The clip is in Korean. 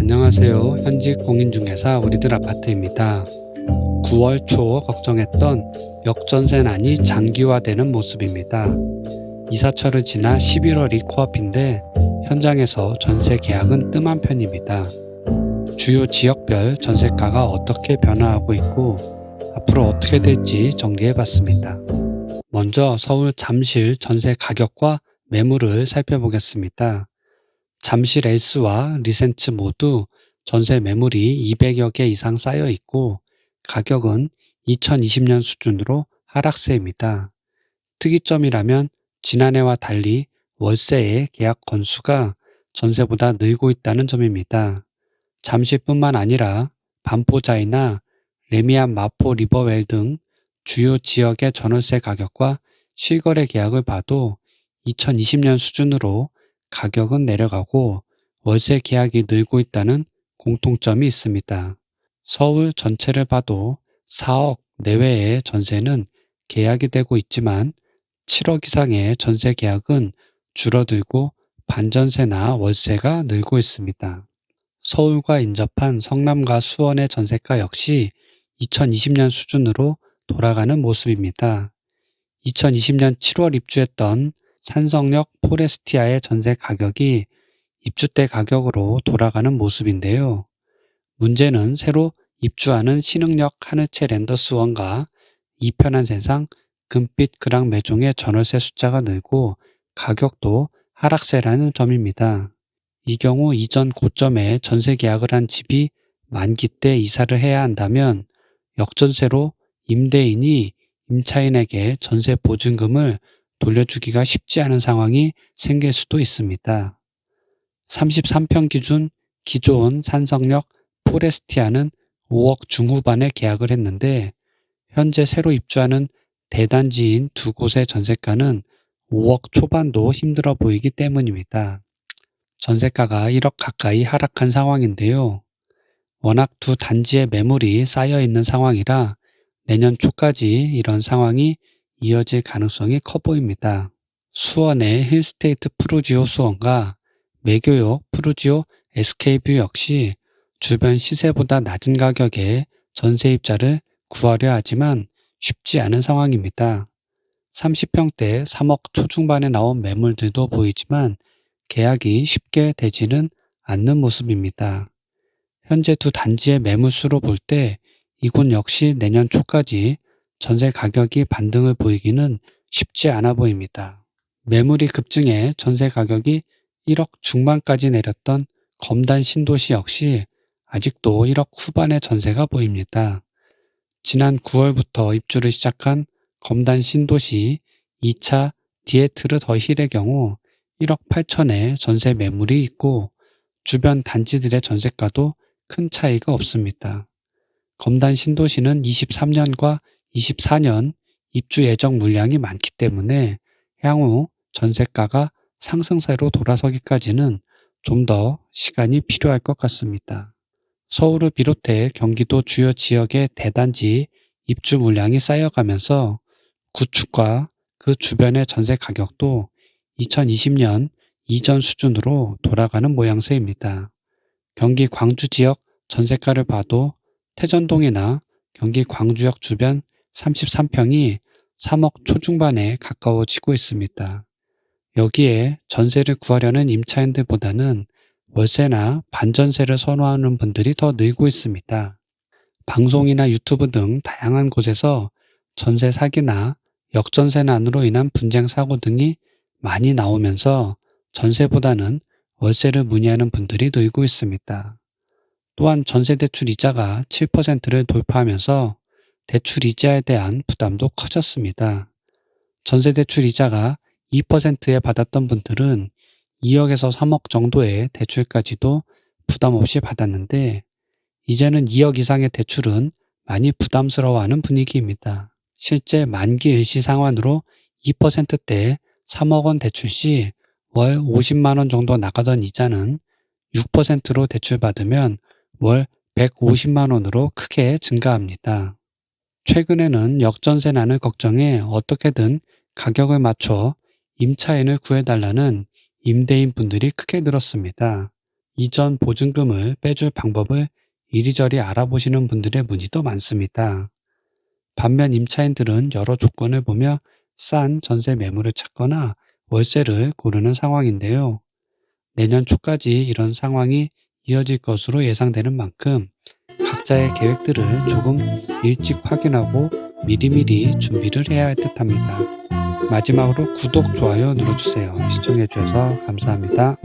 안녕하세요. 현직 공인중개사 우리들 아파트입니다. 9월 초 걱정했던 역전세난이 장기화되는 모습입니다. 이사철을 지나 11월이 코앞인데 현장에서 전세 계약은 뜸한 편입니다. 주요 지역별 전세가가 어떻게 변화하고 있고 앞으로 어떻게 될지 정리해봤습니다. 먼저 서울 잠실 전세 가격과 매물을 살펴보겠습니다. 잠실 S와 리센츠 모두 전세 매물이 200여 개 이상 쌓여 있고 가격은 2020년 수준으로 하락세입니다. 특이점이라면 지난해와 달리 월세의 계약 건수가 전세보다 늘고 있다는 점입니다. 잠실뿐만 아니라 반포자이나 레미안 마포 리버웰 등 주요 지역의 전월세 가격과 실거래 계약을 봐도 2020년 수준으로 가격은 내려가고 월세 계약이 늘고 있다는 공통점이 있습니다. 서울 전체를 봐도 4억 내외의 전세는 계약이 되고 있지만 7억 이상의 전세 계약은 줄어들고 반전세나 월세가 늘고 있습니다. 서울과 인접한 성남과 수원의 전세가 역시 2020년 수준으로 돌아가는 모습입니다. 2020년 7월 입주했던 산성역 포레스티아의 전세 가격이 입주 때 가격으로 돌아가는 모습인데요. 문제는 새로 입주하는 신흥역 하늘채 랜더스원과 이편한 세상 금빛 그랑 매종의 전월세 숫자가 늘고 가격도 하락세라는 점입니다. 이 경우 이전 고점에 전세 계약을 한 집이 만기 때 이사를 해야 한다면 역전세로 임대인이 임차인에게 전세 보증금을 돌려주기가 쉽지 않은 상황이 생길 수도 있습니다. 33평 기준 기존 산성역 포레스티아는 5억 중후반에 계약을 했는데 현재 새로 입주하는 대단지인 두 곳의 전세가는 5억 초반도 힘들어 보이기 때문입니다. 전세가가 1억 가까이 하락한 상황인데요. 워낙 두 단지의 매물이 쌓여 있는 상황이라 내년 초까지 이런 상황이 이어질 가능성이 커 보입니다. 수원의 힐스테이트 푸르지오 수원과 매교역 푸르지오 SK뷰 역시 주변 시세보다 낮은 가격에 전세입자를 구하려 하지만 쉽지 않은 상황입니다. 30평대 3억 초중반에 나온 매물들도 보이지만 계약이 쉽게 되지는 않는 모습입니다. 현재 두 단지의 매물수로 볼 때 이곳 역시 내년 초까지 전세 가격이 반등을 보이기는 쉽지 않아 보입니다. 매물이 급증해 전세 가격이 1억 중반까지 내렸던 검단 신도시 역시 아직도 1억 후반의 전세가 보입니다. 지난 9월부터 입주를 시작한 검단 신도시 2차 디에트르 더 힐의 경우 1억 8천의 전세 매물이 있고 주변 단지들의 전세가도 큰 차이가 없습니다. 검단 신도시는 23년과 24년 입주 예정 물량이 많기 때문에 향후 전세가가 상승세로 돌아서기까지는 좀 더 시간이 필요할 것 같습니다. 서울을 비롯해 경기도 주요 지역의 대단지 입주 물량이 쌓여가면서 구축과 그 주변의 전세 가격도 2020년 이전 수준으로 돌아가는 모양새입니다. 경기 광주 지역 전세가를 봐도 태전동이나 경기 광주역 주변 33평이 3억 초중반에 가까워지고 있습니다. 여기에 전세를 구하려는 임차인들보다는 월세나 반전세를 선호하는 분들이 더 늘고 있습니다. 방송이나 유튜브 등 다양한 곳에서 전세 사기나 역전세난으로 인한 분쟁 사고 등이 많이 나오면서 전세보다는 월세를 문의하는 분들이 늘고 있습니다. 또한 전세대출 이자가 7%를 돌파하면서 대출 이자에 대한 부담도 커졌습니다. 전세대출 이자가 2%에 받았던 분들은 2억에서 3억 정도의 대출까지도 부담 없이 받았는데 이제는 2억 이상의 대출은 많이 부담스러워하는 분위기입니다. 실제 만기 일시 상환으로 2%대 3억 원 대출 시 월 50만 원 정도 나가던 이자는 6%로 대출받으면 월 150만 원으로 크게 증가합니다. 최근에는 역전세난을 걱정해 어떻게든 가격을 맞춰 임차인을 구해달라는 임대인 분들이 크게 늘었습니다. 이전 보증금을 빼줄 방법을 이리저리 알아보시는 분들의 문의도 많습니다. 반면 임차인들은 여러 조건을 보며 싼 전세 매물을 찾거나 월세를 고르는 상황인데요. 내년 초까지 이런 상황이 이어질 것으로 예상되는 만큼 각자의 계획들을 조금 일찍 확인하고 미리미리 준비를 해야 할 듯합니다. 마지막으로 구독, 좋아요 눌러주세요. 시청해주셔서 감사합니다.